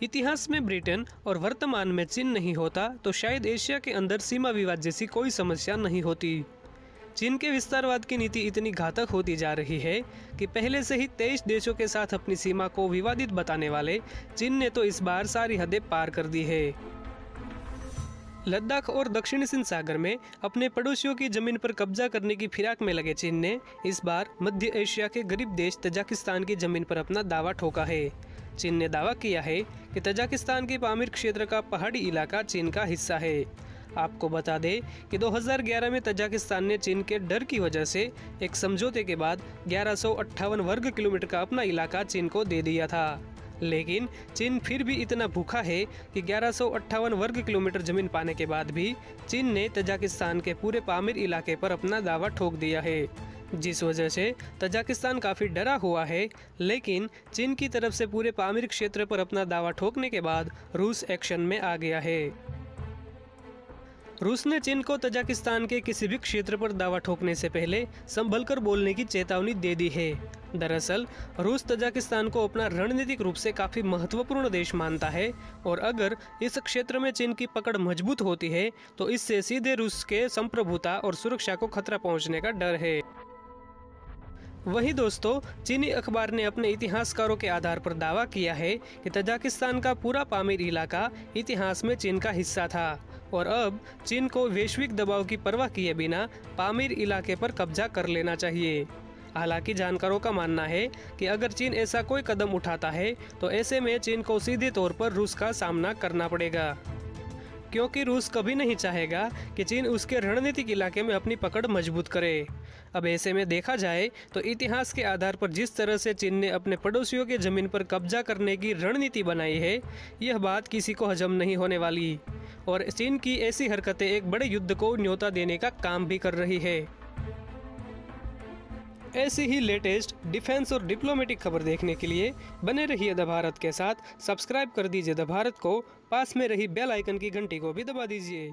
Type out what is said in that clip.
इतिहास में ब्रिटेन और वर्तमान में चीन नहीं होता तो शायद एशिया के अंदर सीमा विवाद जैसी कोई समस्या नहीं होती। चीन के विस्तारवाद की नीति इतनी घातक होती जा रही है कि पहले से ही 23 देशों के साथ अपनी सीमा को विवादित बताने वाले चीन ने तो इस बार सारी हदें पार कर दी है। लद्दाख और दक्षिण सिंध सागर में अपने पड़ोसियों की जमीन पर कब्जा करने की फिराक में लगे चीन ने इस बार मध्य एशिया के गरीब देश तजाकिस्तान की जमीन पर अपना दावा ठोका है। चीन ने दावा किया है कि तजाकिस्तान के पामीर क्षेत्र का पहाड़ी इलाका चीन का हिस्सा है। आपको बता दें कि 2011 में तजाकिस्तान ने चीन के डर की वजह से एक समझौते के बाद 1158 वर्ग किलोमीटर का अपना इलाका चीन को दे दिया था। लेकिन चीन फिर भी इतना भूखा है कि 1158 वर्ग किलोमीटर जमीन पाने के बाद भी चीन ने तजाकिस्तान के पूरे पामीर इलाके पर अपना दावा ठोक दिया है, जिस वजह से तजाकिस्तान काफ़ी डरा हुआ है। लेकिन चीन की तरफ से पूरे पामीर क्षेत्र पर अपना दावा ठोकने के बाद रूस एक्शन में आ गया है। रूस ने चीन को तजाकिस्तान के किसी भी क्षेत्र पर दावा ठोकने से पहले संभल कर बोलने की चेतावनी दे दी है। दरअसल रूस तजाकिस्तान को अपना रणनीतिक रूप से काफ़ी महत्वपूर्ण देश मानता है और अगर इस क्षेत्र में चीन की पकड़ मजबूत होती है तो इससे सीधे रूस के संप्रभुता और सुरक्षा को खतरा पहुंचने का डर है। वहीं दोस्तों, चीनी अखबार ने अपने इतिहासकारों के आधार पर दावा किया है कि तजाकिस्तान का पूरा पामीर इलाका इतिहास में चीन का हिस्सा था और अब चीन को वैश्विक दबाव की परवाह किए बिना पामीर इलाके पर कब्जा कर लेना चाहिए। हालांकि जानकारों का मानना है कि अगर चीन ऐसा कोई कदम उठाता है तो ऐसे में चीन को सीधे तौर पर रूस का सामना करना पड़ेगा, क्योंकि रूस कभी नहीं चाहेगा कि चीन उसके रणनीतिक इलाके में अपनी पकड़ मजबूत करे। अब ऐसे में देखा जाए तो इतिहास के आधार पर जिस तरह से चीन ने अपने पड़ोसियों के जमीन पर कब्जा करने की रणनीति बनाई है, यह बात किसी को हजम नहीं होने वाली और चीन की ऐसी हरकतें एक बड़े युद्ध को न्योता देने का काम भी कर रही है। ऐसी ही लेटेस्ट डिफेंस और डिप्लोमेटिक खबर देखने के लिए बने रहिए द भारत के साथ। सब्सक्राइब कर दीजिए द भारत को, पास में रही बेल आइकन की घंटी को भी दबा दीजिए।